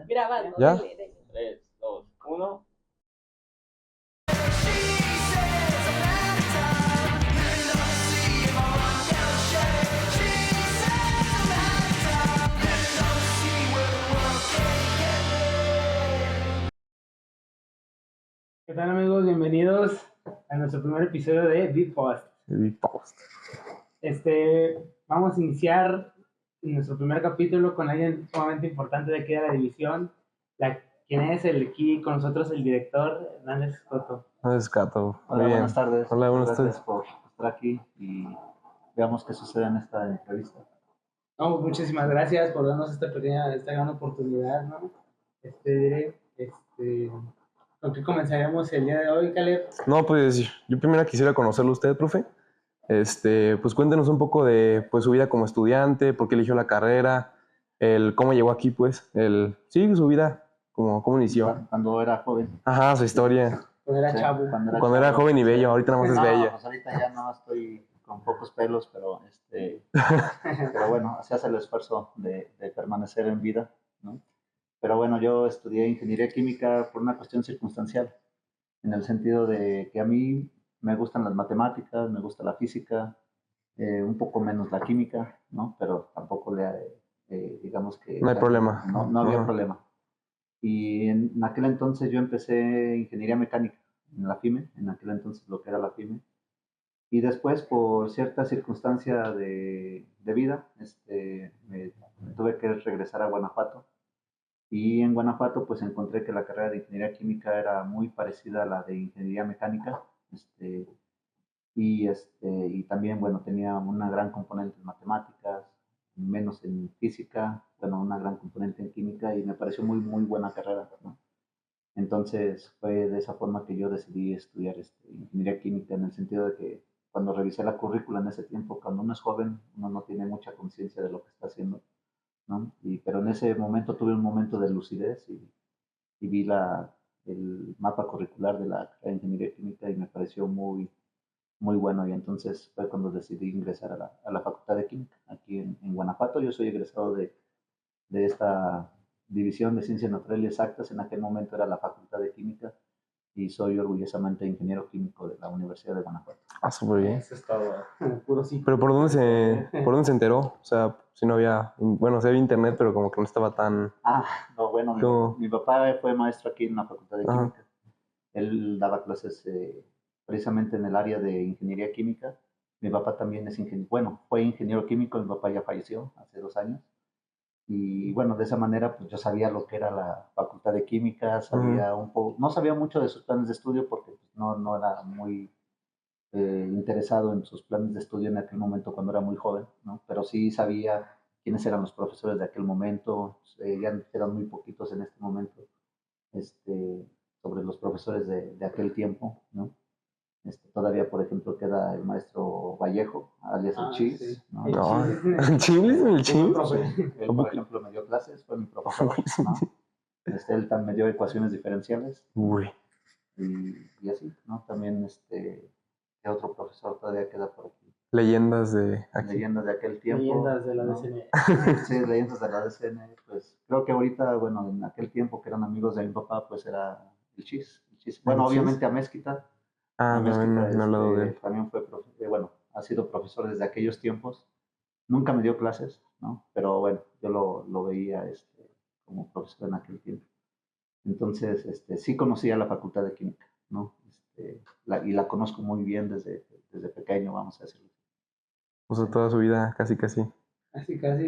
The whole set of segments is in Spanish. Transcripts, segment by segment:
Grabando, ¿Ya? dele, dele. 3, 2, 1. ¿Qué tal, amigos? Bienvenidos a nuestro primer episodio de Beatpost. Vamos a iniciar nuestro primer capítulo con alguien sumamente importante de aquí de la división. ¿Quién es aquí con nosotros? El director Hernández Escoto. Es Cato. Hola, buenas tardes. Hola, buenas Gracias tardes. por estar aquí y veamos qué sucede en esta entrevista. No, muchísimas gracias por darnos esta gran oportunidad, ¿no? ¿Con qué comenzaremos el día de hoy, Caleb? No, pues yo primero quisiera conocerlo a usted, profe. Pues cuéntenos un poco de pues, su vida como estudiante, por qué eligió la carrera, el cómo llegó aquí, pues, sí, su vida, cómo inició. Cuando era joven. Ajá, su historia. Cuando era Sí, chavo. Cuando era joven y bello, ahorita nada más es No, bella. pues ahorita ya no estoy con pocos pelos, pero pero bueno, se hace el esfuerzo de permanecer en vida, ¿no? Pero bueno, yo estudié ingeniería química por una cuestión circunstancial, en el sentido de que a mí me gustan las matemáticas, me gusta la física, un poco menos la química, ¿no? Pero tampoco digamos que... No hay problema. No había Ajá. problema. Y en aquel entonces yo empecé ingeniería mecánica en la FIME, en aquel entonces lo que era la FIME. Y después, por cierta circunstancia de vida, me tuve que regresar a Guanajuato. Y en Guanajuato, pues encontré que la carrera de ingeniería química era muy parecida a la de ingeniería mecánica. Y también, bueno, tenía una gran componente en matemáticas, menos en física, bueno, una gran componente en química y me pareció muy, muy buena carrera, ¿no? Entonces fue de esa forma que yo decidí estudiar ingeniería química, en el sentido de que cuando revisé la currícula en ese tiempo, cuando uno es joven, uno no tiene mucha conciencia de lo que está haciendo, ¿no? Pero en ese momento tuve un momento de lucidez y vi el mapa curricular de la carrera de ingeniería química y me pareció muy, muy bueno. Y entonces fue cuando decidí ingresar a la Facultad de Química aquí en Guanajuato. Yo soy egresado de esta división de Ciencias Naturales y Exactas. En aquel momento era la Facultad de Química y soy orgullosamente ingeniero químico de la Universidad de Guanajuato. Ah, súper bien. Eso es todo. Puro sí. Pero ¿por dónde se enteró? O sea, si no había, bueno, sí había internet, pero como que no estaba tan... No, bueno, ¿Cómo? mi papá fue maestro aquí en la Facultad de Ajá. Química. Él daba clases precisamente en el área de ingeniería química. Mi papá también es ingeniero, bueno, fue ingeniero químico, mi papá ya falleció hace 2 años. Y bueno, de esa manera pues yo sabía lo que era la Facultad de Química, sabía un poco, no sabía mucho de sus planes de estudio porque pues, no era muy interesado en sus planes de estudio en aquel momento cuando era muy joven, ¿no? Pero sí sabía quiénes eran los profesores de aquel momento, ya eran muy poquitos en este momento, sobre los profesores de aquel tiempo, ¿no? Todavía, por ejemplo, queda el maestro Vallejo, alias el Chis, Sí. ¿no? No, ¿el Chile? ¿El Chile? Él, por ejemplo, me dio clases, fue mi profesor, ¿no? Él también me dio ecuaciones diferenciales, ¿no? Uy. Y así, ¿no? También, ¿qué otro profesor todavía queda por aquí? Leyendas de aquí. Leyendas de aquel tiempo. Leyendas de la ¿no? DCN. Sí, leyendas de la DCN, pues creo que ahorita, bueno, en aquel tiempo que eran amigos de mi papá, pues era el Chis. Bueno, ¿El Chis? obviamente a Mezquita. Ah, también no he hablado de él. También fue, bueno, ha sido profesor desde aquellos tiempos. Nunca me dio clases, ¿no? Pero bueno, yo lo veía como profesor en aquel tiempo. Entonces, sí conocía la Facultad de Química, ¿no? Y la conozco muy bien desde pequeño, vamos a decirlo. O sea, toda su vida, casi. Casi. Casi.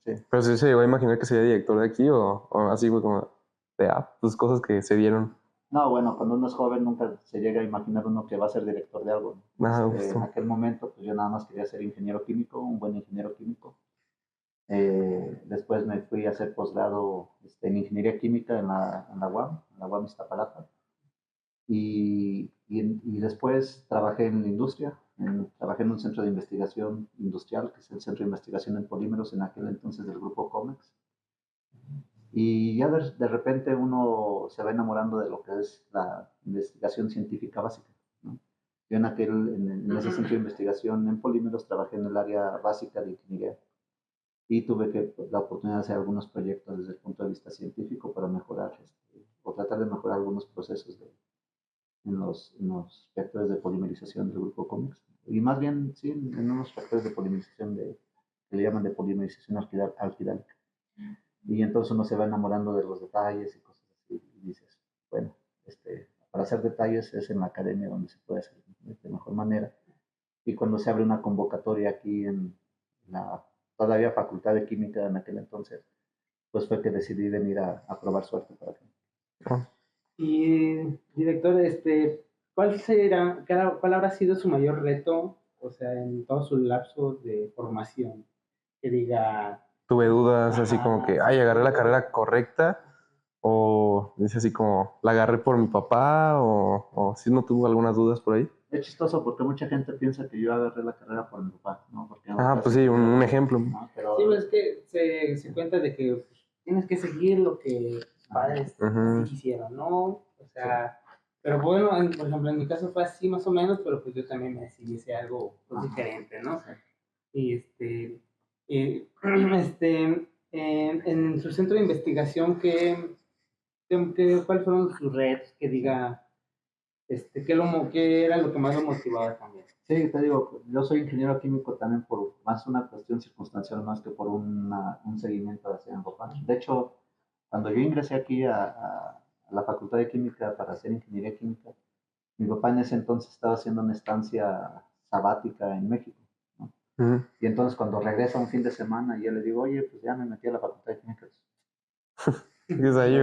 Sí. Pero sí se llegó a imaginar que sería director de aquí o así fue como pues cosas que se dieron. No, bueno, cuando uno es joven nunca se llega a imaginar uno que va a ser director de algo, ¿no? En aquel momento, pues yo nada más quería ser ingeniero químico, un buen ingeniero químico. Después me fui a hacer posgrado en ingeniería química en la UAM Iztapalapa. Y después trabajé en la industria, trabajé en un centro de investigación industrial, que es el Centro de Investigación en Polímeros, en aquel entonces del grupo Comex. Y ya de repente uno se va enamorando de lo que es la investigación científica básica, ¿no? Yo en ese centro de investigación en polímeros trabajé en el área básica de ingeniería y tuve la oportunidad de hacer algunos proyectos desde el punto de vista científico para mejorar o tratar de mejorar algunos procesos en los vectores de polimerización del grupo Comex. Y más bien, sí, en unos factores de polimerización que le llaman de polimerización alquilálica. Y entonces uno se va enamorando de los detalles y cosas así. Y dices, bueno, para hacer detalles es en la academia donde se puede hacer de mejor manera. Y cuando se abre una convocatoria aquí en la todavía Facultad de Química en aquel entonces, pues fue que decidí venir a probar suerte para acá. Oh. Y, director, ¿cuál habrá sido su mayor reto, o sea, en todo su lapso de formación? Que diga, Tuve dudas así ajá, como que, sí, ay, agarré la carrera correcta, o dice así como, la agarré por mi papá, o si no tuvo algunas dudas por ahí. Es chistoso porque mucha gente piensa que yo agarré la carrera por mi papá, ¿no? Porque Pues sí, un ejemplo. ¿no? Pero, sí, pues es que se cuenta de que pues, tienes que seguir lo que tus padres Ujú. así quisieron, ¿no? O sea, pero bueno, por ejemplo, en mi caso fue así más o menos, pero pues yo también me decidí hacer algo pues, diferente, ¿no? Y en su centro de investigación, ¿cuáles fueron sus retos? Que diga, ¿qué era lo que más lo motivaba también? sí, te digo, yo soy ingeniero químico también por más una cuestión circunstancial más que por un seguimiento de hacer en papá. De hecho, cuando yo ingresé aquí a la Facultad de Química para hacer ingeniería química, mi papá en ese entonces estaba haciendo una estancia sabática en México, ¿no? Ujú. Y entonces cuando regresa un fin de semana, yo le digo, oye, pues ya me metí a la Facultad de Química. ¿Qué es ahí?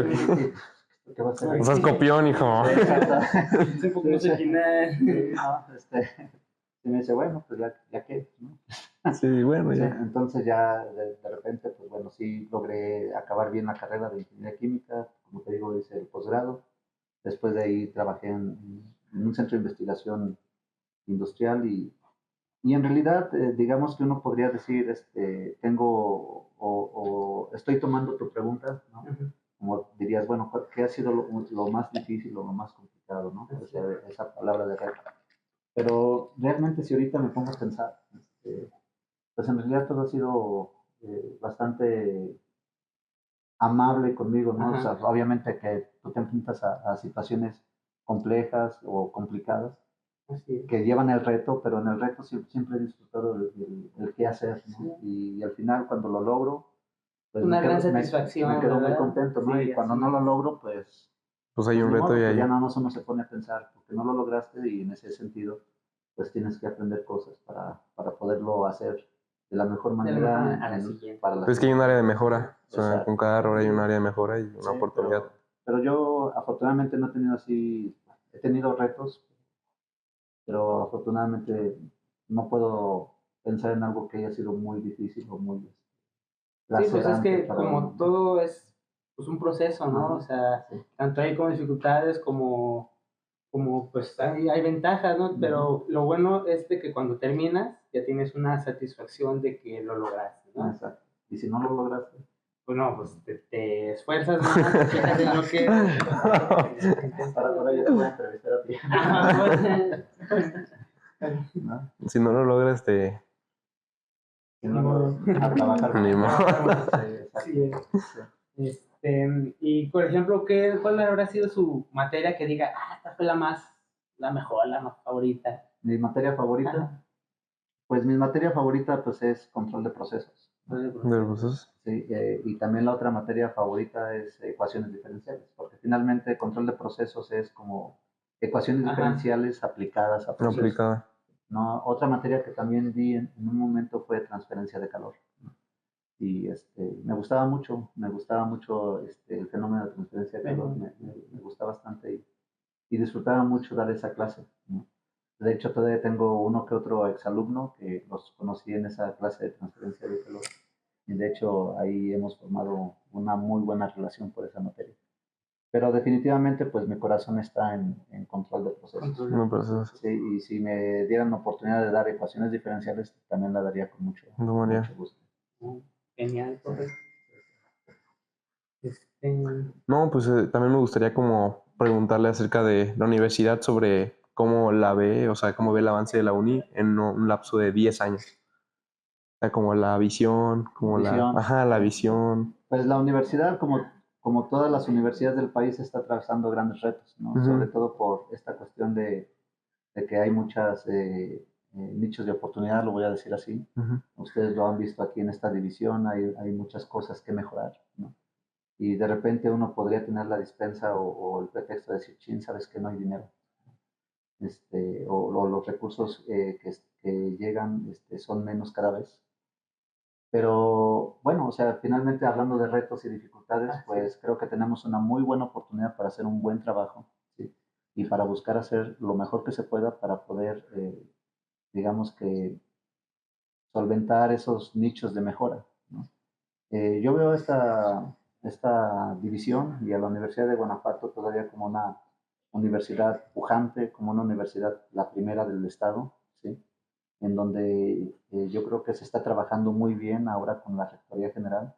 ¿Qué va a hacer? O sea, es copión, hijo. Sí, exacto. Es un poco más original. Sí, no, y me dice, bueno, pues ya qué, ¿no? Sí, bueno, Sí, ya. entonces ya de repente, pues bueno, sí logré acabar bien la carrera de ingeniería química, como te digo, hice el posgrado. Después de ahí trabajé en un centro de investigación industrial y en realidad, digamos que uno podría decir, tengo o estoy tomando tu pregunta, ¿no? Como dirías, bueno, ¿qué ha sido lo más difícil o lo más complicado, ¿no? O sea, esa palabra de reto. Pero realmente si ahorita me pongo a pensar, pues en realidad todo ha sido bastante amable conmigo, ¿no? O sea, obviamente que tú te enfrentas a situaciones complejas o complicadas que llevan el reto, pero en el reto siempre he disfrutado el qué hacer, ¿no? Y al final cuando lo logro, pues una gran satisfacción, me quedo muy ¿verdad? contento, ¿no? Sí, y cuando así no lo es. logro, pues Pues hay un ni reto modo, y pues ya ahí. nada más uno se pone a pensar, porque no lo lograste y en ese sentido, pues tienes que aprender cosas para poderlo hacer de la mejor De la mejor manera manera, a la siguiente. para la Es que hay un área de siguiente. mejora. O sea, Exacto. con cada error hay un área de mejora y una Sí, oportunidad. pero yo afortunadamente no he tenido así, he tenido retos, pero afortunadamente no puedo pensar en algo que haya sido muy difícil o muy Sí, pues es lacerante que para como uno. todo es pues, un proceso, ¿no? O sea, Sí. tanto hay como dificultades como pues hay ventajas, ¿no? Pero lo bueno es de que cuando terminas ya tienes una satisfacción de que lo lograste, ¿no? Exacto. Y si no lo lograste, Pues no, pues te esfuerzas más, te fijas en lo que para ello te voy a entrevistar a ti. ¿No? Si no lo logras, te. Si no, a trabajar. Ni modo. Sí, exacto. Sí. Y por ejemplo, ¿cuál habrá sido su materia que diga, esta fue la mejor, la más favorita? Mi materia favorita, Ajá. pues mi materia favorita pues es control de procesos. De los procesos. Sí, y también la otra materia favorita es ecuaciones diferenciales, porque finalmente control de procesos es como ecuaciones Ajá. diferenciales aplicadas a No procesos. aplicada. No, otra materia que también vi en un momento fue transferencia de calor, ¿no? Y me gustaba mucho el fenómeno de transferencia de calor, me gusta bastante y disfrutaba mucho dar esa clase, ¿no? De hecho, todavía tengo uno que otro exalumno que los conocí en esa clase de transferencia de calor. Y de hecho, ahí hemos formado una muy buena relación por esa materia. Pero definitivamente, pues mi corazón está en control de procesos. No procesos. Sí, y si me dieran la oportunidad de dar ecuaciones diferenciales, también la daría con mucho gusto. Genial, correcto. No, pues también me gustaría como preguntarle acerca de la universidad sobre cómo la ve, o sea, cómo ve el avance de la uni en un lapso de 10 años. Como la visión, como Visión. la visión. Pues la universidad, como todas las universidades del país, está atravesando grandes retos, ¿no? Ujú. Sobre todo por esta cuestión de que hay muchas nichos de oportunidad, lo voy a decir así. Ujú. Ustedes lo han visto aquí en esta división, hay muchas cosas que mejorar, ¿no? Y de repente uno podría tener la dispensa o el pretexto de decir, chin, sabes que no hay dinero. O los recursos que llegan son menos cada vez. Pero bueno, o sea, finalmente hablando de retos y dificultades, pues creo que tenemos una muy buena oportunidad para hacer un buen trabajo, ¿sí? Y para buscar hacer lo mejor que se pueda para poder, digamos que, solventar esos nichos de mejora, ¿no? Yo veo esta división y a la Universidad de Guanajuato todavía como una universidad pujante, como una universidad la primera del estado, ¿sí? En donde yo creo que se está trabajando muy bien ahora con la Rectoría General,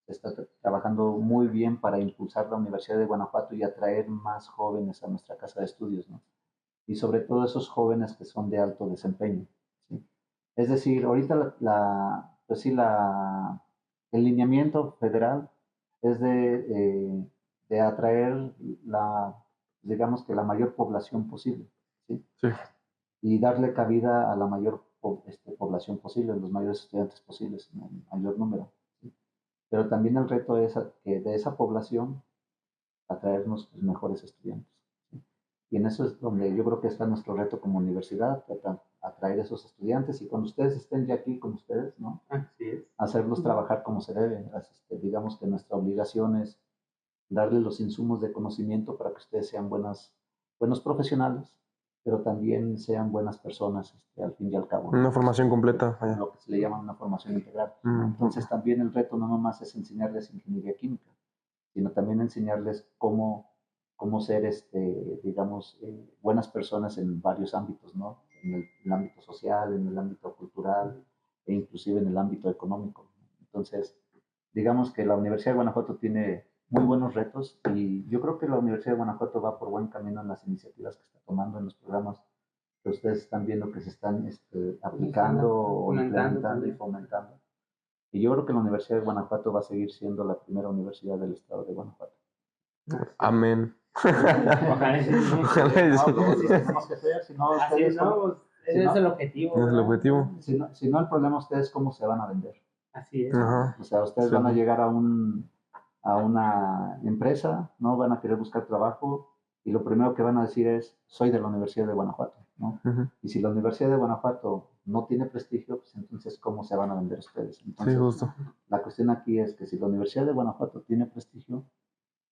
se está trabajando muy bien para impulsar la Universidad de Guanajuato y atraer más jóvenes a nuestra casa de estudios, ¿no? Y sobre todo esos jóvenes que son de alto desempeño, ¿sí? Es decir, ahorita pues sí, el lineamiento federal es de atraer digamos que la mayor población posible, ¿sí? Sí. Y darle cabida a la mayor población posible, los mayores estudiantes posibles, en el mayor número, ¿sí? Pero también el reto es que de esa población atraernos los mejores estudiantes, ¿sí? Y en eso es donde yo creo que está nuestro reto como universidad, atraer esos estudiantes y cuando ustedes estén ya aquí con ustedes, ¿no? Así es. Hacerlos trabajar como se debe. Digamos que nuestra obligación es darles los insumos de conocimiento para que ustedes sean buenos profesionales, pero también sean buenas personas, al fin y al cabo, Una ¿no? formación completa, vaya. Lo que se le llama una formación integral, ¿no? Entonces también el reto no nomás es enseñarles ingeniería química, sino también enseñarles cómo ser, digamos, buenas personas en varios ámbitos, ¿no? En el ámbito social, en el ámbito cultural e inclusive en el ámbito económico. Entonces, digamos que la Universidad de Guanajuato tiene muy buenos retos y yo creo que la Universidad de Guanajuato va por buen camino en las iniciativas que está tomando, en los programas que ustedes están viendo que se están aplicando o implementando y fomentando. Y yo creo que la Universidad de Guanajuato va a seguir siendo la primera universidad del estado de Guanajuato. Amén. Ojalá sí. Ojalá sí. No, pues sí tenemos que hacer, si no, Así es, ustedes, ¿no? Pues, ese es el objetivo. Es el ¿verdad? objetivo. si no, el problema ustedes cómo se van a vender. Así es. Ajá. O sea, ustedes Sí. van a llegar a una empresa, ¿no? Van a querer buscar trabajo y lo primero que van a decir es, soy de la Universidad de Guanajuato, ¿no? Ujú. Y si la Universidad de Guanajuato no tiene prestigio, pues entonces, ¿cómo se van a vender ustedes? Entonces, Sí, justo. la cuestión aquí es que si la Universidad de Guanajuato tiene prestigio,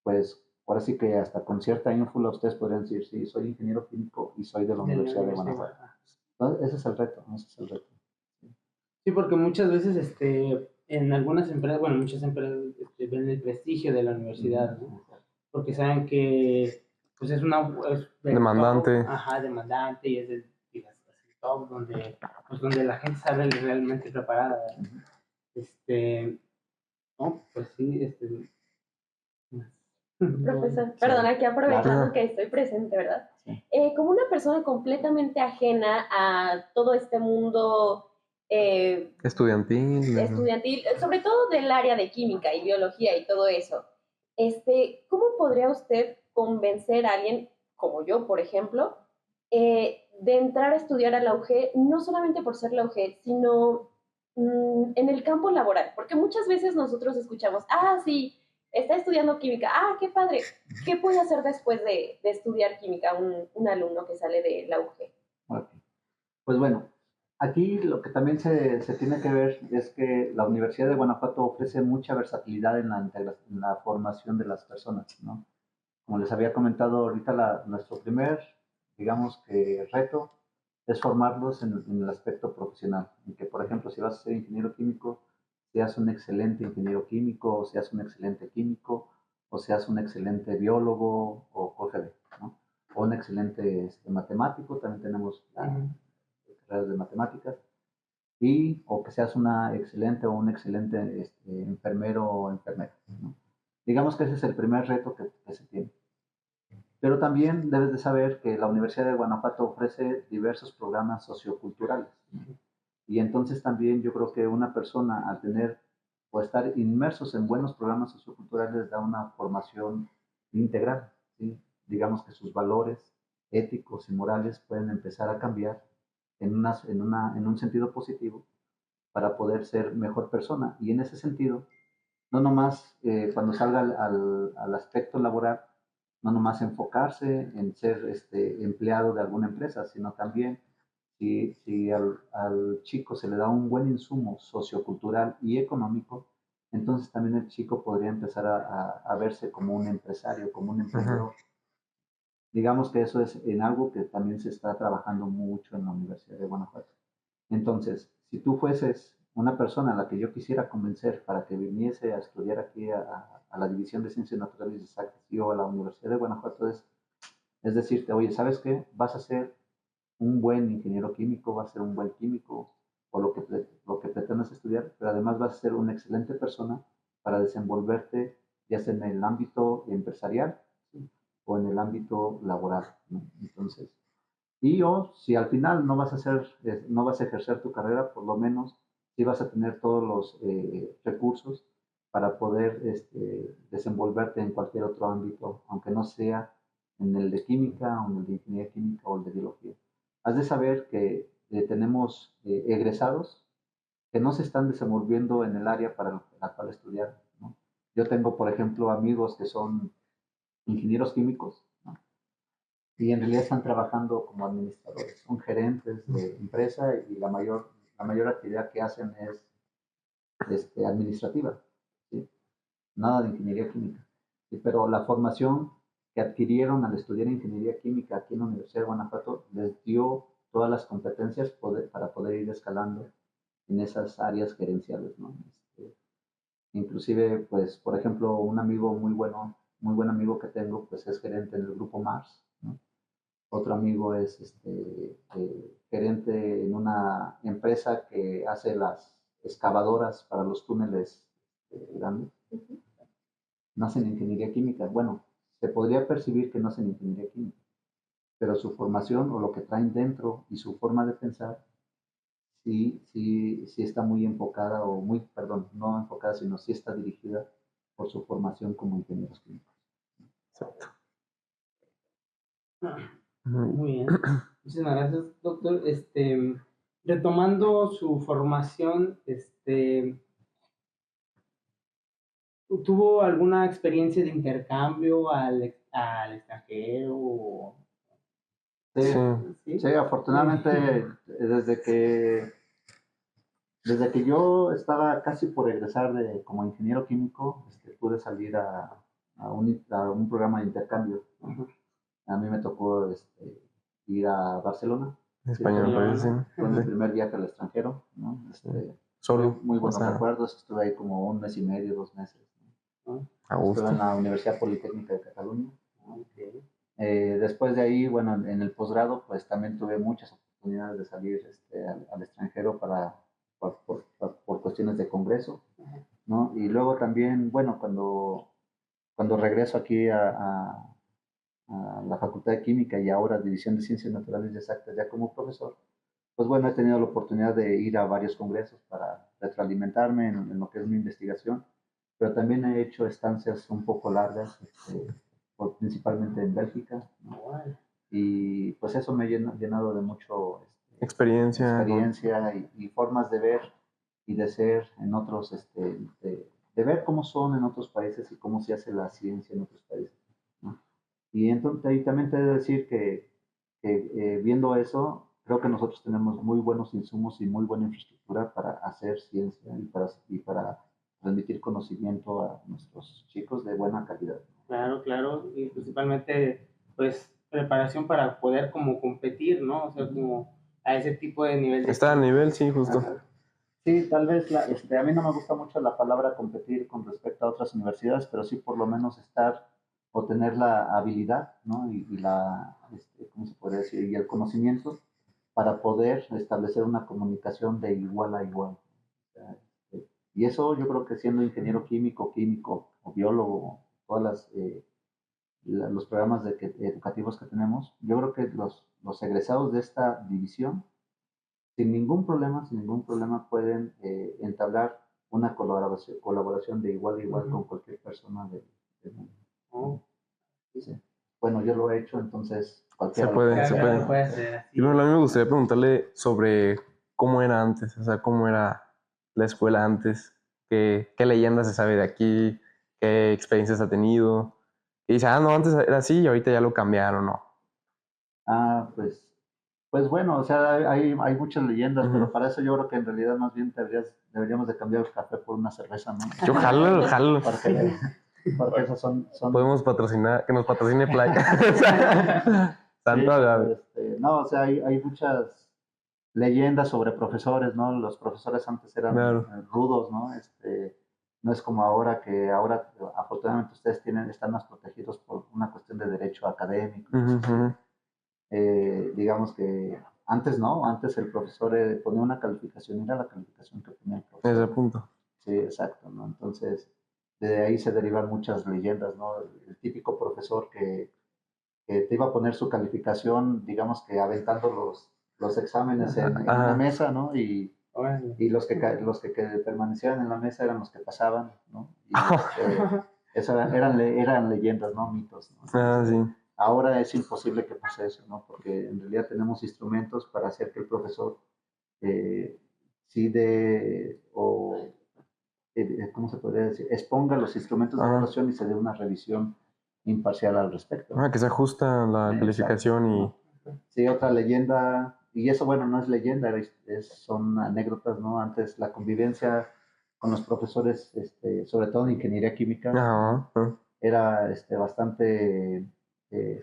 pues ahora sí que hasta con cierta ínfula ustedes podrían decir, sí, soy ingeniero químico y soy de la Universidad de Guanajuato. Entonces, ese es el reto, ese es el reto. Sí, porque muchas veces en algunas empresas, bueno, muchas empresas ven el prestigio de la universidad, ¿no? Porque saben que pues es del Demandante. top, ajá, demandante y es del top donde la gente sale realmente preparada. No, pues sí, Profesor, perdón, aquí aprovechando Claro. que estoy presente, ¿verdad? Sí. Como una persona completamente ajena a todo este mundo Estudiantil. estudiantil, sobre todo del área de química y biología y todo eso, ¿cómo podría usted convencer a alguien como yo, por ejemplo, de entrar a estudiar a la UG, no solamente por ser la UG, sino en el campo laboral? Porque muchas veces nosotros escuchamos, sí, está estudiando química, qué padre, ¿qué puede hacer después de estudiar química un alumno que sale de la UG? Okay. Pues bueno, aquí lo que también se tiene que ver es que la Universidad de Guanajuato ofrece mucha versatilidad en la formación de las personas, ¿no? Como les había comentado ahorita, nuestro primer, digamos que reto es formarlos en el aspecto profesional. En que, por ejemplo, si vas a ser ingeniero químico, seas un excelente ingeniero químico, o seas un excelente químico, o seas un excelente biólogo o COGEB, ¿no? O un excelente matemático, también tenemos carreras de matemáticas, o que seas una excelente o un excelente enfermero o enfermera, ¿no? Digamos que ese es el primer reto que se tiene. Pero también debes de saber que la Universidad de Guanajuato ofrece diversos programas socioculturales, ¿no? Y entonces también yo creo que una persona al tener o estar inmersos en buenos programas socioculturales da una formación integral, ¿sí? Digamos que sus valores éticos y morales pueden empezar a cambiar en un sentido positivo para poder ser mejor persona. Y en ese sentido, no nomás cuando salga al aspecto laboral, no nomás enfocarse en ser empleado de alguna empresa, sino también si al chico se le da un buen insumo sociocultural y económico, entonces también el chico podría empezar a verse como un empresario, como un emprendedor. Digamos que eso es en algo que también se está trabajando mucho en la Universidad de Guanajuato. Entonces, si tú fueses una persona a la que yo quisiera convencer para que viniese a estudiar aquí a la División de Ciencias Naturales y Exactas y o a la Universidad de Guanajuato, es decirte, oye, ¿sabes qué? Vas a ser un buen ingeniero químico, vas a ser un buen químico o lo que pretendas estudiar, pero además vas a ser una excelente persona para desenvolverte ya sea en el ámbito empresarial, ¿sí? O en el ámbito laboral, ¿no? Entonces, y o si al final no vas a ejercer tu carrera, por lo menos sí vas a tener todos los recursos para poder desenvolverte en cualquier otro ámbito, aunque no sea en el de química o en el de ingeniería química o el de biología. Has de saber que tenemos egresados que no se están desenvolviendo en el área para la cual estudiar, ¿no? Yo tengo, por ejemplo, amigos que son ingenieros químicos, ¿no? Y en realidad están trabajando como administradores, son gerentes de empresa y la mayor actividad que hacen es administrativa, ¿sí? Nada de ingeniería química. ¿Sí? Pero la formación que adquirieron al estudiar ingeniería química aquí en la Universidad de Guanajuato les dio todas las competencias para poder ir escalando en esas áreas gerenciales, ¿no? Inclusive, pues, por ejemplo, un amigo muy bueno, muy buen amigo que tengo, pues es gerente en el grupo Mars, ¿no? Otro amigo es gerente en una empresa que hace las excavadoras para los túneles grandes. No hacen ingeniería química. Bueno, se podría percibir que no hacen ingeniería química, pero su formación o lo que traen dentro y su forma de pensar sí está muy enfocada, o muy, perdón, no enfocada, sino sí está dirigida por su formación como ingenieros químicos. Exacto. Muy bien. Muchísimas gracias, doctor. Retomando su formación, ¿tuvo alguna experiencia de intercambio al extranjero? Sí, Sí. ¿Sí? sí, afortunadamente, desde que yo estaba casi por egresar como ingeniero químico, pude salir a un programa de intercambio, ¿no? Ajá. A mí me tocó ir a Barcelona. Español, parece, ¿no? Fue mi Sí. primer viaje al extranjero, ¿no? Solo. Muy O buenos sea, recuerdos. Estuve ahí como un mes y medio, 2 meses, ¿no? a Estuve gusto. en la Universidad Politécnica de Cataluña. Okay. Después de ahí, bueno, en el posgrado, pues también tuve muchas oportunidades de salir al extranjero por cuestiones de congreso, ¿no? Y luego también, bueno, cuando regreso aquí a la Facultad de Química y ahora División de Ciencias Naturales y Exactas ya como profesor, pues bueno, he tenido la oportunidad de ir a varios congresos para retroalimentarme en lo que es mi investigación, pero también he hecho estancias un poco largas, principalmente en Bélgica, ¿no? Y pues eso me ha llenado de mucho Experiencia. experiencia y formas de ver y de ser en otros, de ver cómo son en otros países y cómo se hace la ciencia en otros países, ¿no? Y entonces, y también te he de decir que viendo eso, creo que nosotros tenemos muy buenos insumos y muy buena infraestructura para hacer ciencia y para transmitir conocimiento a nuestros chicos de buena calidad. Claro, claro, y principalmente, pues, preparación para poder como competir, ¿no? O sea, como a ese tipo de nivel de... Está a nivel, sí, justo. Ajá. Sí, tal vez a mí no me gusta mucho la palabra competir con respecto a otras universidades, pero sí por lo menos estar o tener la habilidad, ¿no? Y ¿cómo se puede decir? Y el conocimiento para poder establecer una comunicación de igual a igual. O sea, y eso yo creo que siendo ingeniero químico o biólogo, todas los programas educativos que tenemos, yo creo que los egresados de esta división sin ningún problema pueden entablar una colaboración de igual a igual con cualquier persona del mundo. Oh, Sí. Bueno, yo lo he hecho, entonces Se cualquiera puede, lo se hacer. puede. lo puede hacer así. Y bueno, a mí me gustaría preguntarle sobre cómo era antes, o sea, cómo era la escuela antes, qué leyendas se sabe de aquí, qué experiencias ha tenido. Y dice, no, antes era así y ahorita ya lo cambiaron, ¿no? Ah, pues bueno, o sea, hay muchas leyendas, Ujú. pero para eso yo creo que en realidad más bien deberíamos de cambiar el café por una cerveza, ¿no? Yo jalo. Porque esas son Podemos patrocinar, que nos patrocine Playa. Tanto sí, agave. no, o sea, hay muchas leyendas sobre profesores, ¿no? Los profesores antes eran Claro. rudos, ¿no? No es como ahora que ahora afortunadamente ustedes están más protegidos por una cuestión de derecho académico. Ujú. Digamos que antes no, antes el profesor ponía una calificación, era la calificación que ponía el profesor. Ese punto. Sí, exacto, ¿no? Entonces, de ahí se derivan muchas leyendas, ¿no? El típico profesor que te iba a poner su calificación, digamos que aventando los exámenes en una Ajá. mesa, ¿no? Órale. Y los que permanecían en la mesa eran los que pasaban, ¿no? Y eso eran leyendas, ¿no? Mitos, ¿no? Ah, sí. Ahora es imposible que pase eso, ¿no? Porque en realidad tenemos instrumentos para hacer que el profesor sí ¿cómo se podría decir? Exponga los instrumentos de Ajá. evaluación y se dé una revisión imparcial al respecto. Que se ajusta la Exacto, calificación y... ¿no? Sí, otra leyenda, y eso bueno, no es leyenda, son anécdotas, ¿no? Antes la convivencia con los profesores, sobre todo en ingeniería química, Ajá. era bastante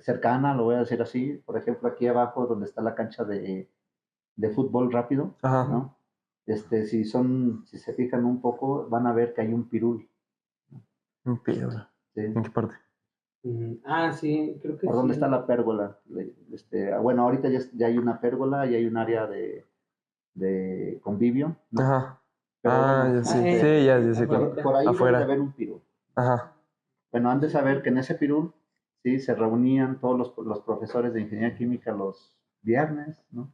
cercana, lo voy a decir así. Por ejemplo, aquí abajo donde está la cancha de fútbol rápido, Ajá. ¿no? Si se fijan un poco, van a ver que hay un pirul. Un pedo. ¿Sí? ¿En qué parte? Sí, creo que ¿Por sí. dónde está la pérgola? Bueno, ahorita ya hay una pérgola y hay un área de convivio, ¿no? Ajá. Pero bueno, ya sí. Sí, ya sé. por ahí Afuera. debe de haber un pirul. Ajá. Bueno, han de saber que en ese pirul, sí, se reunían todos los profesores de ingeniería química los viernes, ¿no?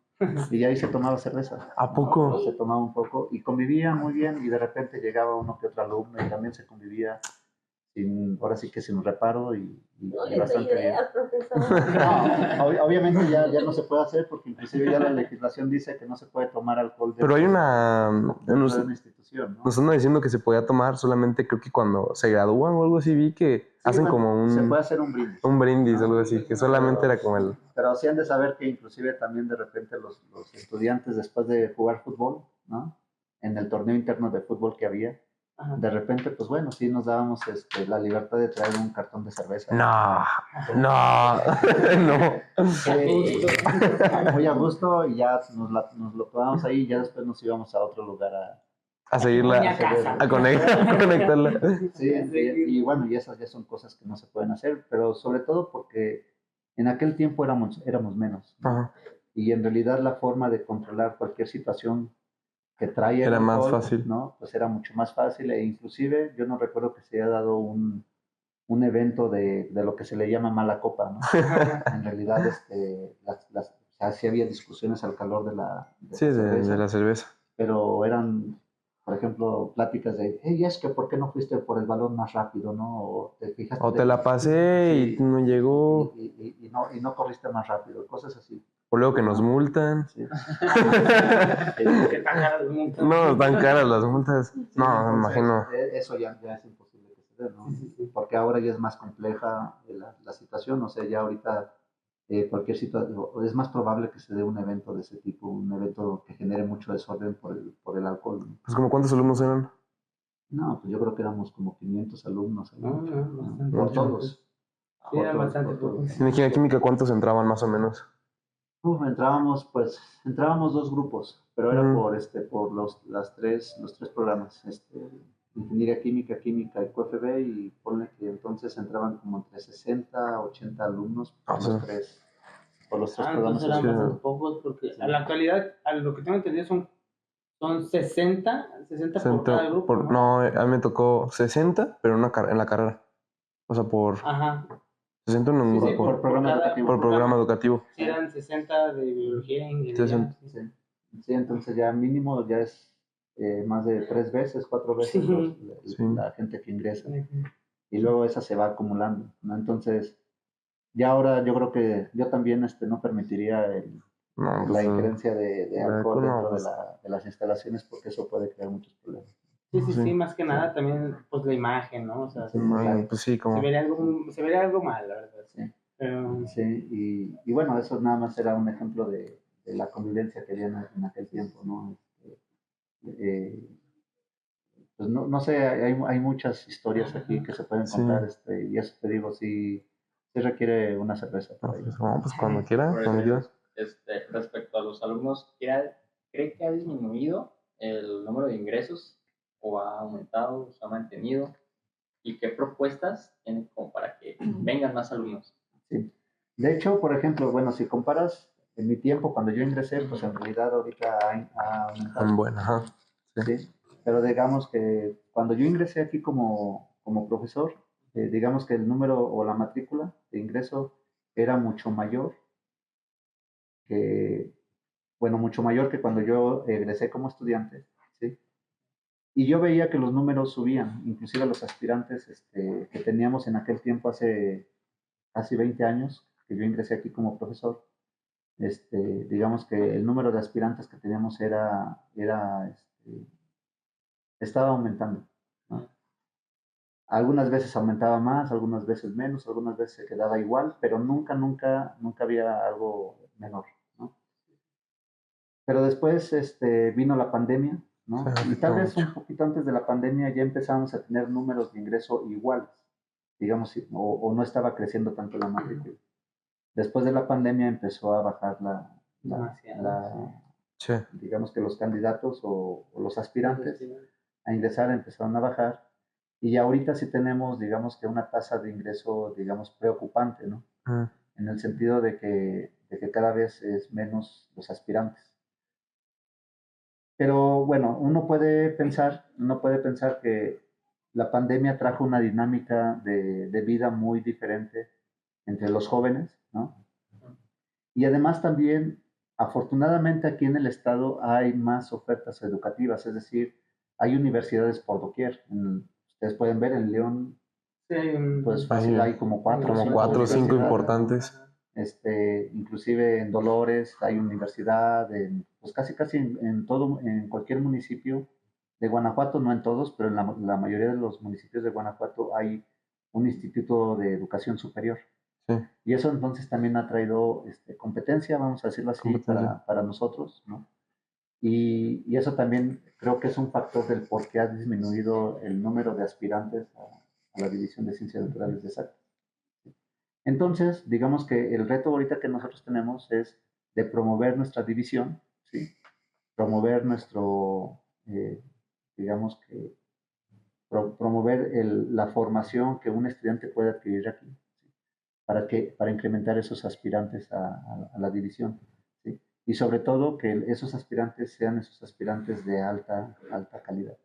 Y ahí se tomaba cerveza. ¿A poco? Se tomaba un poco y convivían muy bien y de repente llegaba uno que otro alumno y también se convivía ahora sí que sin reparo No y les doy bastante bien. ideas, profesor. No, obviamente ya no se puede hacer porque inclusive ya la legislación dice que no se puede tomar alcohol Pero hay una... dentro de una institución, ¿no? Nos andan diciendo que se podía tomar solamente creo que cuando se gradúan o algo así. Vi que Sí, hacen bueno, como se puede hacer un brindis. un brindis, algo así. Que solamente era como el... Pero sí han de saber que inclusive también de repente los estudiantes después de jugar fútbol, ¿no? En el torneo interno de fútbol que había, Ajá. de repente, pues bueno, sí nos dábamos la libertad de traer un cartón de cerveza. No. Muy a gusto y ya nos lo tomamos ahí y ya después nos íbamos a otro lugar A seguirla, a conectarla. Sí, y bueno, y esas ya son cosas que no se pueden hacer, pero sobre todo porque en aquel tiempo éramos menos, ¿no? Ajá. Y en realidad la forma de controlar cualquier situación que trae el Era más alcohol, fácil. ¿no? Pues era mucho más fácil e inclusive yo no recuerdo que se haya dado un evento de lo que se le llama mala copa, ¿no? En realidad, o sea, sí había discusiones al calor de la cerveza, de la cerveza. pero eran, por ejemplo, pláticas de, hey, es que ¿por qué no fuiste por el balón más rápido, no? O te fijaste. O te la pasé y no llegó. Y no corriste más rápido, cosas así. O luego que nos multan. Sí. ¿Qué tan caras las multas? No, tan caras las multas. No, me Entonces, imagino. Eso ya es imposible que se dé, ¿no? Porque ahora ya es más compleja la situación, o sea, ya ahorita cualquier situación, es más probable que se dé un evento de ese tipo, un evento que genere mucho desorden por el alcohol, ¿no? Pues como ¿cuántos alumnos eran? No, pues yo creo que éramos como 500 alumnos. Bastante. Por todos. Sí, eran bastante por todos. pocos. En ingeniería química, ¿cuántos entraban más o menos? Entrábamos dos grupos, pero era Mm. por los tres programas, ingeniería química, química y QFB, y ponle que entonces entraban como entre 60 a 80 alumnos por los tres programas. Entonces eran Sí. bastante pocos porque a la actualidad, a lo que tengo entendido son 60 por cada grupo. No, a mí me tocó 60, pero en la carrera. O sea, por Ajá. 60 en un grupo. por programa educativo. Por programa educativo. Sí, eran 60 de biología e ingeniería. 60. Sí. Sí, entonces ya mínimo ya es más de 3 veces, 4 veces Sí. la gente que ingresa. Y luego esa se va acumulando, ¿no? Entonces, ya ahora yo creo que yo también no permitiría No, pues, la injerencia de alcohol no, dentro pues, de las instalaciones porque eso puede crear muchos problemas. sí. Más que nada también, pues, la imagen, ¿no? O sea, Sí, No, claro. pues sí, como... se vería algo mal, la verdad. Sí. Pero, Sí, y bueno, eso nada más era un ejemplo de la convivencia que había en aquel tiempo, ¿no? Eh, pues no sé, hay muchas historias aquí que se pueden Sí. contar, y eso te digo, sí requiere una cerveza No, por ahí. pues, no, pues cuando quiera, Por cuando quiera. eso, respecto a los alumnos, ¿cree que ha disminuido el número de ingresos o ha aumentado o se ha mantenido? ¿Y qué propuestas tienen como para que vengan más alumnos? Sí. De hecho, por ejemplo, bueno, si comparas en mi tiempo cuando yo ingresé, pues en realidad ahorita ha aumentado. Bueno, ajá. Sí. Sí, pero digamos que cuando yo ingresé aquí como profesor, digamos que el número o la matrícula de ingreso era mucho mayor que, bueno, mucho mayor que cuando yo egresé como estudiante, ¿sí? Y yo veía que los números subían, inclusive los aspirantes que teníamos en aquel tiempo, hace casi 20 años, que yo ingresé aquí como profesor, digamos que el número de aspirantes que teníamos estaba aumentando, ¿no? Algunas veces aumentaba más, algunas veces menos, algunas veces se quedaba igual, pero nunca había algo menor, ¿no? Pero después vino la pandemia, ¿no? Sí, Y afectó tal vez mucho. un poquito antes de la pandemia ya empezamos a tener números de ingreso iguales, digamos, o no estaba creciendo tanto la matrícula. Después de la pandemia empezó a bajar Sí. digamos que los candidatos o los aspirantes a ingresar empezaron a bajar y ya ahorita sí tenemos, digamos que una tasa de ingreso, digamos, preocupante, ¿no? Mm. En el sentido de que cada vez es menos los aspirantes. Pero bueno, uno puede pensar que la pandemia trajo una dinámica de vida muy diferente entre los jóvenes, ¿no? Y además también, afortunadamente aquí en el estado hay más ofertas educativas, es decir, hay universidades por doquier. Ustedes pueden ver en León, pues fácil hay como cuatro o Como cinco 4 o 5 universidades. importantes. Inclusive en Dolores hay universidad, pues casi en cualquier municipio de Guanajuato, no en todos, pero en la mayoría de los municipios de Guanajuato hay un instituto de educación superior. Sí, Y eso entonces también ha traído competencia, vamos a decirlo así, competencia. para nosotros, ¿no? Y eso también creo que es un factor del por qué ha disminuido el número de aspirantes a la División de Ciencias Naturales de SAC. Entonces, digamos que el reto ahorita que nosotros tenemos es de promover nuestra división, ¿sí? Promover digamos que, promover la formación que un estudiante puede adquirir aquí, ¿sí? Para incrementar esos aspirantes a la división, ¿sí? Y sobre todo que esos aspirantes sean esos aspirantes de alta calidad.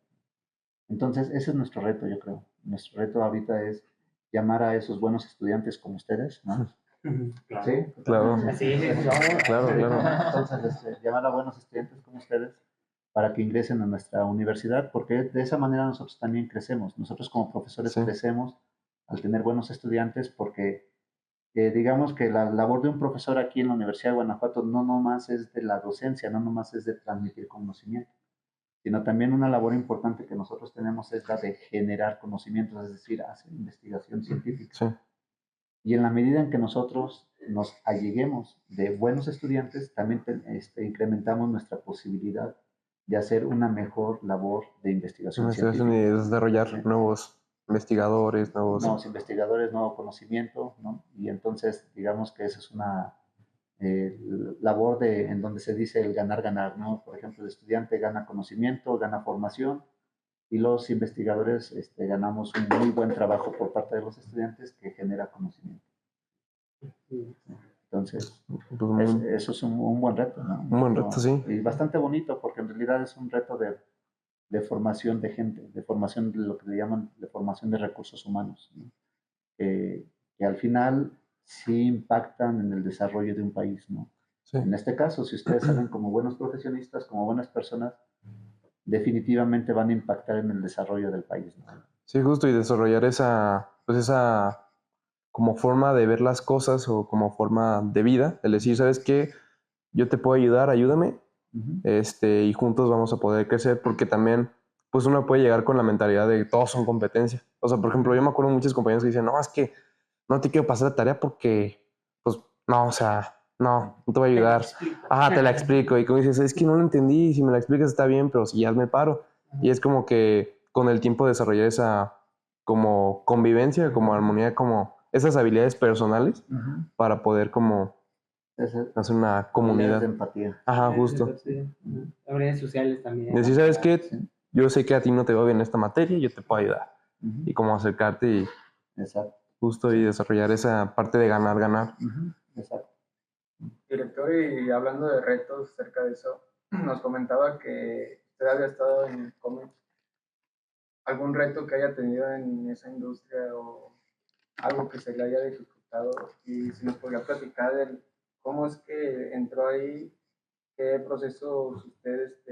Entonces, ese es nuestro reto, yo creo. Nuestro reto ahorita es llamar a esos buenos estudiantes como ustedes, ¿no? claro. ¿Sí? Claro. Sí, Claro, claro. Entonces, llamar a buenos estudiantes como ustedes para que ingresen a nuestra universidad, porque de esa manera nosotros también crecemos. Nosotros como profesores Sí. crecemos al tener buenos estudiantes porque digamos que la labor de un profesor aquí en la Universidad de Guanajuato no nomás es de la docencia, no nomás es de transmitir conocimiento, sino también una labor importante que nosotros tenemos es la de generar conocimientos, es decir, hacer investigación científica. Sí. Y en la medida en que nosotros nos alleguemos de buenos estudiantes, también incrementamos nuestra posibilidad de hacer una mejor labor de investigación Investigación y científica. desarrollar nuevos investigadores, Nuevos investigadores, nuevo conocimiento, ¿no? Y entonces, digamos que esa es una eh, labor en donde se dice el ganar, ganar, ¿no? Por ejemplo, el estudiante gana conocimiento, gana formación, y los investigadores ganamos un muy buen trabajo por parte de los estudiantes que genera conocimiento. Entonces, Pues eso es un buen reto, ¿no? un buen reto, sí. Y bastante bonito porque en realidad es un reto de formación de gente, de formación de lo que le llaman de formación de recursos humanos, ¿no? Que al final sí impactan en el desarrollo de un país, ¿no? Sí. En este caso, si ustedes salen como buenos profesionistas, como buenas personas, definitivamente van a impactar en el desarrollo del país, ¿no? Sí, justo, y desarrollar esa como forma de ver las cosas o como forma de vida, el decir, ¿sabes qué? Yo te puedo ayudar, ayúdame, y juntos vamos a poder crecer, porque también, pues uno puede llegar con la mentalidad de todos son competencia. O sea, por ejemplo, yo me acuerdo de muchos compañeros que dicen, no, es que no te quiero pasar la tarea porque, pues, no, o sea, no te voy a ayudar. Ajá, te la explico. Y como dices, es que no lo entendí, si me la explicas está bien, pero si ya me paro. Y es como que con el tiempo desarrollar esa como convivencia, como armonía, como esas habilidades personales para poder como hacer una Habilidades comunidad. de empatía. Ajá, justo. Habilidades sociales también. Decir, ¿sabes qué? Sí. Yo sé que a ti no te va bien esta materia, yo te puedo ayudar. Ujú. Y como acercarte y Exacto. justo y desarrollar esa parte de ganar, ganar. Exacto. Director, y hablando de retos acerca de eso, nos comentaba que usted había estado en el cómic. ¿Algún reto que haya tenido en esa industria o algo que se le haya dificultado? Y si nos podría platicar de cómo es que entró ahí, qué procesos ustedes,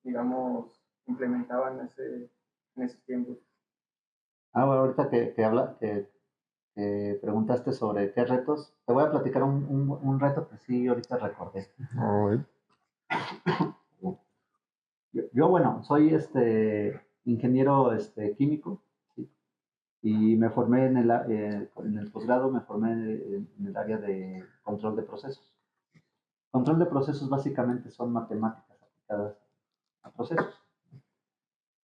digamos, implementaban en ese tiempo. Bueno, ahorita que preguntaste sobre qué retos, te voy a platicar un reto que sí ahorita recordé. Bueno, soy ingeniero químico, ¿sí? Y me formé en el posgrado, me formé en el área de control de procesos. Control de procesos básicamente son matemáticas aplicadas a procesos.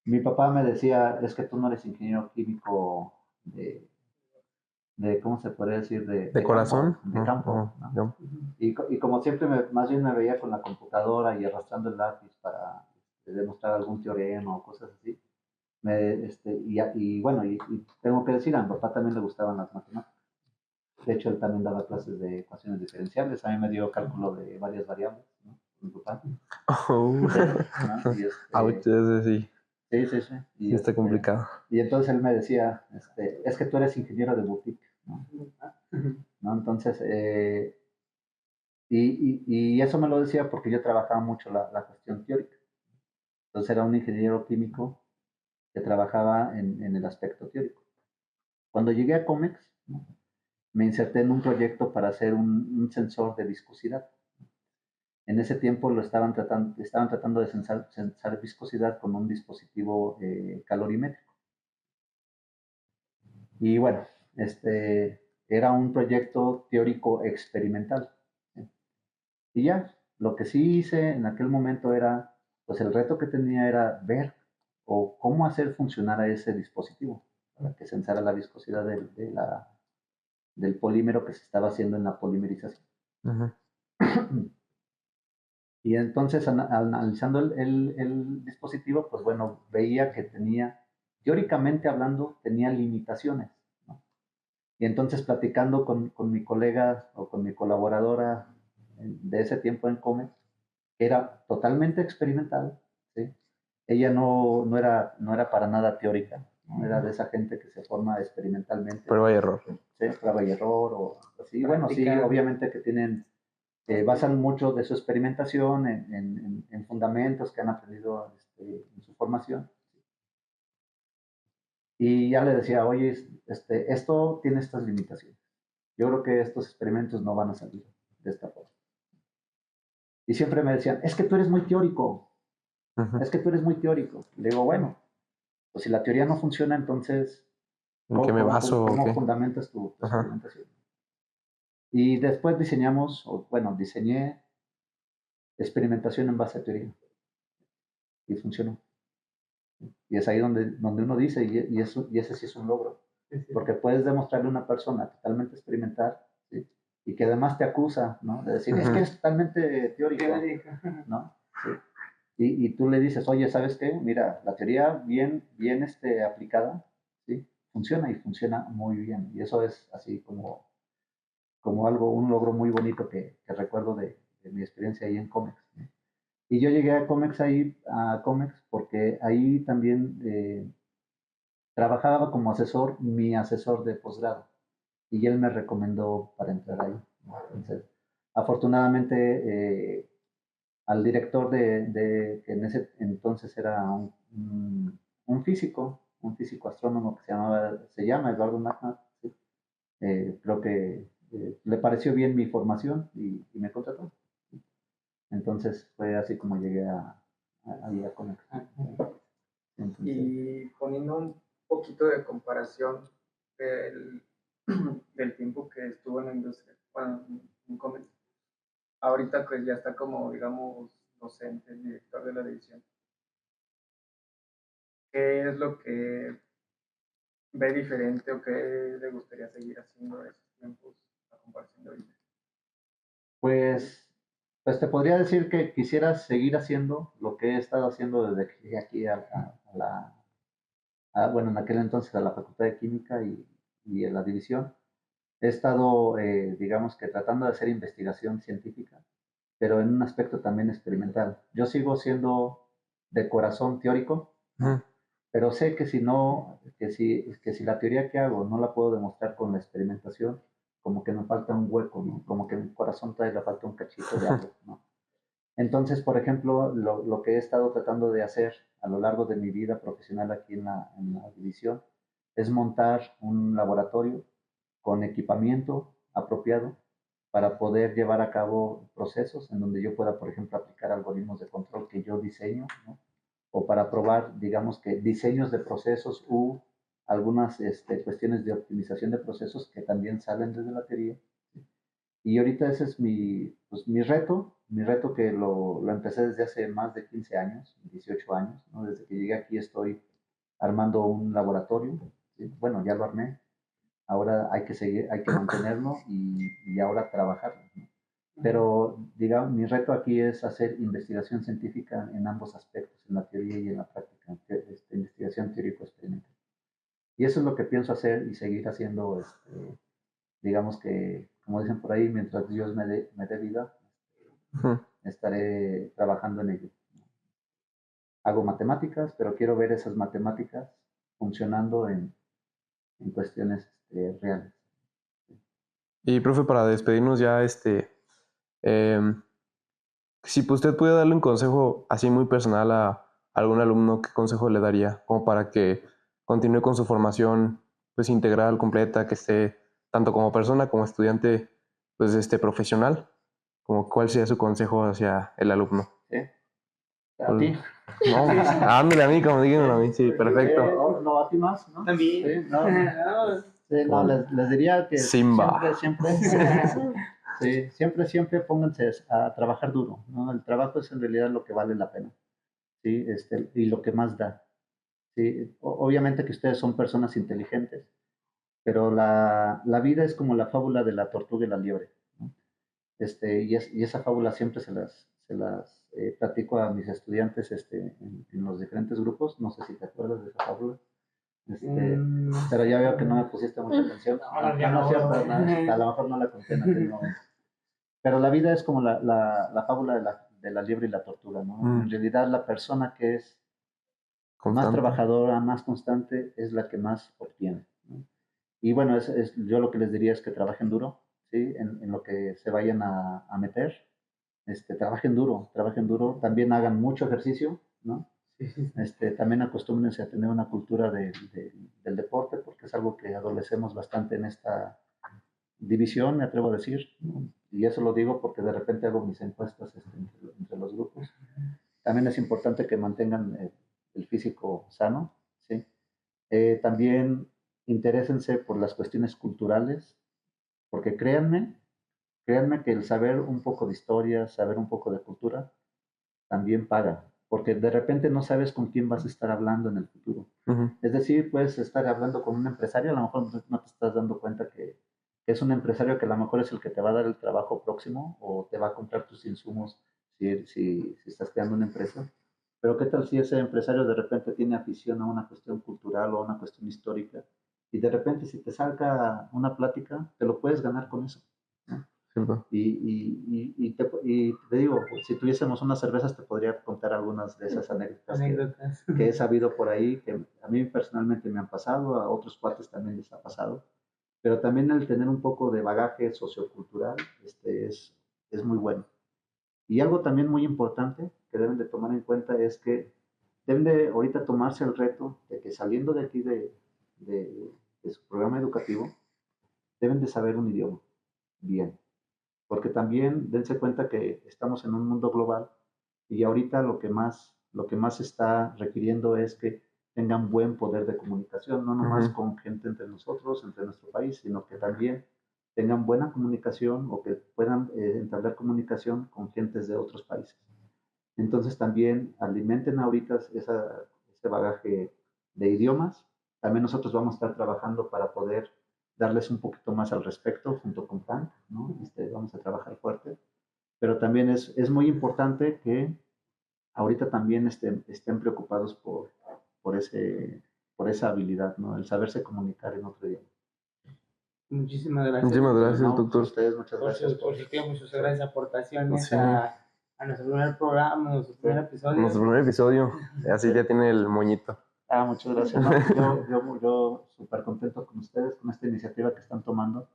Mi papá me decía, es que tú no eres ingeniero químico ¿cómo se podría decir? ¿De corazón? De campo, ¿no? Y como siempre, más bien me veía con la computadora y arrastrando el lápiz para demostrar algún teorema o cosas así. Bueno, y tengo que decir, a mi papá también le gustaban las matemáticas. De hecho, él también daba clases de ecuaciones diferenciales. A mí me dio cálculo de varias variables, ¿no? Mi papá. Oh. ¿No? Ouch, ese sí. Sí. Sí está complicado. Y entonces él me decía, es que tú eres ingeniero de boutique, ¿no? ¿No? Entonces, y eso me lo decía porque yo trabajaba mucho la cuestión teórica. Entonces era un ingeniero químico que trabajaba en el aspecto teórico. Cuando llegué a Comex, ¿no? Me inserté en un proyecto para hacer un sensor de viscosidad. En ese tiempo estaban tratando de sensar viscosidad con un dispositivo calorimétrico. Y bueno, era un proyecto teórico experimental. ¿Sí? Y ya, lo que sí hice en aquel momento era, pues el reto que tenía era ver o cómo hacer funcionar a ese dispositivo para que sensara la viscosidad del polímero que se estaba haciendo en la polimerización. Y entonces, analizando el dispositivo, pues bueno, veía que teóricamente hablando, tenía limitaciones, ¿no? Y entonces platicando con mi colega o con mi colaboradora de ese tiempo en Comex, que era totalmente experimental, ¿sí? Ella no era para nada teórica, ¿no? Era de esa gente que se forma experimentalmente. Prueba y error. Sí, prueba y error o así. Bueno, sí, obviamente que basan mucho de su experimentación en fundamentos que han aprendido en su formación. Y ya le decía, oye, esto tiene estas limitaciones. Yo creo que estos experimentos no van a salir de esta forma. Y siempre me decían, es que tú eres muy teórico. Es que tú eres muy teórico. Le digo, bueno, pues si la teoría no funciona, entonces, ¿En qué me baso? ¿cómo fundamentas tu experimentación? Y después diseñé experimentación en base a teoría. Y funcionó. Y es ahí donde uno dice, y ese sí es un logro. Porque puedes demostrarle a una persona totalmente experimental, ¿sí? Y que además te acusa, ¿no? De decir, es que es totalmente teórico, ¿no? Sí. Y tú le dices, oye, ¿sabes qué? Mira, la teoría bien aplicada, ¿sí? Funciona y funciona muy bien. Y eso es así como un logro muy bonito que recuerdo de mi experiencia ahí en Comex, ¿no? Y yo llegué a Comex porque ahí también trabajaba como mi asesor de posgrado, y él me recomendó para entrar ahí, ¿no? Entonces, Afortunadamente, al director que en ese entonces era un físico astrónomo que se llama Eduardo Nachman, ¿sí? Creo que le pareció bien mi formación y me contrató. Entonces fue así como llegué ahí a Conex. Entonces, Y poniendo un poquito de comparación del, del tiempo que estuvo en la industria, bueno, en Comex, ahorita pues ya está como, digamos, docente, director de la división. ¿Qué es lo que ve diferente o qué le gustaría seguir haciendo de esos tiempos a comparación de ahorita? pues, pues te podría decir que quisiera seguir haciendo lo que he estado haciendo desde que llegué aquí bueno, en aquel entonces a la Facultad de Química y en la división. He estado, digamos que tratando de hacer investigación científica, pero en un aspecto también experimental. Yo sigo siendo de corazón teórico, ¿no? Ujú. Pero sé que si no, que si la teoría que hago no la puedo demostrar con la experimentación, como que me falta un hueco, ¿no? Como que mi corazón todavía le falta un cachito de algo, ¿no? Entonces, por ejemplo, lo que he estado tratando de hacer a lo largo de mi vida profesional aquí en la división es montar un laboratorio con equipamiento apropiado para poder llevar a cabo procesos en donde yo pueda, por ejemplo, aplicar algoritmos de control que yo diseño, ¿no? O para probar, digamos que diseños de procesos u algunas cuestiones de optimización de procesos que también salen desde la teoría. Y ahorita ese es pues, mi reto que lo empecé desde hace más de 15 años, 18 años, ¿no? Desde que llegué aquí estoy armando un laboratorio, ¿sí? Bueno, ya lo armé, ahora hay que seguir, hay que mantenerlo y ahora trabajarlo, ¿no? Pero, digamos, mi reto aquí es hacer investigación científica en ambos aspectos, en la teoría y en la práctica, investigación teórico-experimental. Y eso es lo que pienso hacer y seguir haciendo, digamos que, como dicen por ahí, mientras Dios me dé vida, Ujú. estaré trabajando en ello. Hago matemáticas, pero quiero ver esas matemáticas funcionando en cuestiones reales. Y profe, para despedirnos ya, em, si usted pudiera darle un consejo así muy personal a algún alumno, ¿qué consejo le daría? Como para que continúe con su formación pues integral, completa, que esté tanto como persona como estudiante pues profesional. Como cuál sería su consejo hacia el alumno. ¿Sí? ¿A ti? No, ándale a mí, como díganme a mí, sí, perfecto. No, a ti más, ¿no? También. Sí, no, sí, no, les diría que Simba. siempre pónganse a trabajar duro, ¿no? El trabajo es en realidad lo que vale la pena, ¿sí? Y lo que más da, ¿sí? Obviamente que ustedes son personas inteligentes, pero la vida es como la fábula de la tortuga y la liebre, ¿no? Y esa fábula siempre se las platico a mis estudiantes en los diferentes grupos, no sé si te acuerdas de esa fábula. Pero ya veo que no me pusiste mucha atención. No es cierto, a lo mejor no la conté en aquel momento. Pero la vida es como la fábula de la liebre y la tortuga, ¿no? En realidad la persona que es más Constante. trabajadora, más constante, es la que más obtiene, ¿no? Y bueno, yo lo que les diría es que trabajen duro, ¿sí? En lo que se vayan a meter, trabajen duro, también hagan mucho ejercicio, ¿no? También acostúmbrense a tener una cultura del deporte, porque es algo que adolecemos bastante en esta división, me atrevo a decir, ¿no? Y eso lo digo porque de repente hago mis encuestas entre los grupos. También es importante que mantengan el físico sano, ¿sí? También interésense por las cuestiones culturales, porque créanme que el saber un poco de historia, saber un poco de cultura, también paga, porque de repente no sabes con quién vas a estar hablando en el futuro. Ujú. Es decir, puedes estar hablando con un empresario, a lo mejor no te estás dando cuenta que es un empresario que a lo mejor es el que te va a dar el trabajo próximo o te va a comprar tus insumos si estás creando una empresa. Pero ¿qué tal si ese empresario de repente tiene afición a una cuestión cultural o a una cuestión histórica? Y de repente si te salga una plática, te lo puedes ganar con eso, ¿no? Cierto. Y te digo, pues, si tuviésemos unas cervezas te podría contar algunas de esas anécdotas que he sabido por ahí, que a mí personalmente me han pasado, a otros cuates también les ha pasado, pero también el tener un poco de bagaje sociocultural es muy bueno. Y algo también muy importante que deben de tomar en cuenta es que deben de ahorita tomarse el reto de que saliendo de aquí de su programa educativo, deben de saber un idioma bien. Porque también dense cuenta que estamos en un mundo global y ahorita lo que más se está requiriendo es que tengan buen poder de comunicación, no nomás con gente entre nosotros, entre nuestro país, sino que también tengan buena comunicación o que puedan entablar comunicación con gentes de otros países. Entonces también alimenten ahorita ese bagaje de idiomas. También nosotros vamos a estar trabajando para poder darles un poquito más al respecto junto con Frank, ¿no? Vamos a trabajar fuerte. Pero también es muy importante que ahorita también estén preocupados por esa habilidad, ¿no? El saberse comunicar en otro idioma. Muchísimas gracias. Muchísimas gracias, No, doctor. a ustedes muchas por gracias. por su tiempo y sus grandes aportaciones Sí. a nuestro primer programa, a nuestro primer episodio. Nuestro primer episodio, así ya tiene el moñito. Muchas gracias. No, yo súper contento con ustedes, con esta iniciativa que están tomando.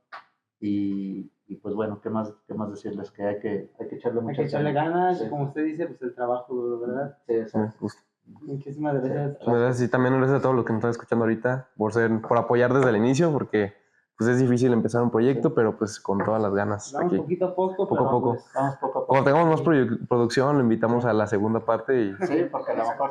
Y pues bueno, ¿qué más decirles? Que hay que echarle Hay muchas que echarle ganas, Sí. y como usted dice, pues el trabajo, ¿verdad? Sí, exacto. Pues, Muchísimas gracias. gracias, y también gracias a todos los que nos están escuchando ahorita por apoyar desde el inicio, porque pues es difícil empezar un proyecto, pero pues con todas las ganas. Vamos Aquí. poquito a poco, Poco a pero poco. pues, Vamos poco a poco. Cuando tengamos más producción, lo invitamos a la segunda parte y Sí, porque a lo mejor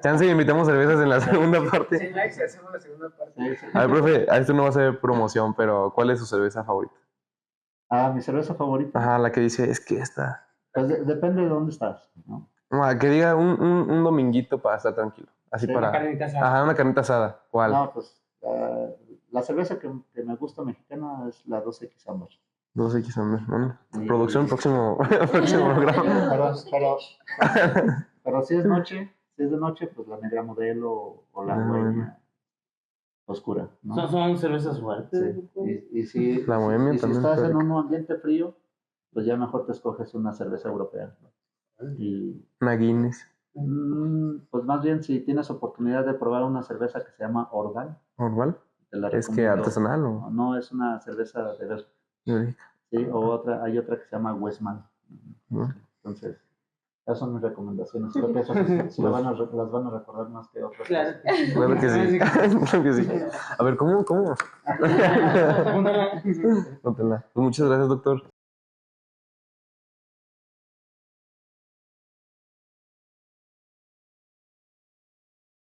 chance y invitamos cervezas en la segunda parte. Sin likes y hacemos la segunda parte. sí. A ver, profe, a esto no va a ser promoción, pero ¿cuál es su cerveza favorita? Mi cerveza favorita. Ajá, la que dice, es que esta. Pues depende de dónde estás, ¿no? Que diga un dominguito para estar tranquilo. Así Sí, para. una carnita asada. Ajá, una carnita asada. ¿Cuál? No, pues la cerveza que me gusta mexicana es la 2X Amber. 2X, bueno. Y- Producción, próximo programa. Pero si es de noche, pues la negra modelo o la bohemia oscura, ¿no? Son cervezas fuertes. Sí. Y si, La bohemia y si también, estás en pero- un ambiente frío, pues ya mejor te escoges una cerveza europea, ¿no? Y Una Guinness. pues más bien si tienes oportunidad de probar una cerveza que se llama Orval, ¿Normal? te la ¿Es que recomiendo. artesanal o...? No, es una cerveza de ver. Sí, o hay otra que se llama Westman. ¿No? Entonces, esas son mis recomendaciones. Creo que esas sí las van a recordar más que otras. Claro. Claro que sí. Claro que sí. A ver, ¿cómo? Apúntala. Nótenla. Pues muchas gracias, doctor.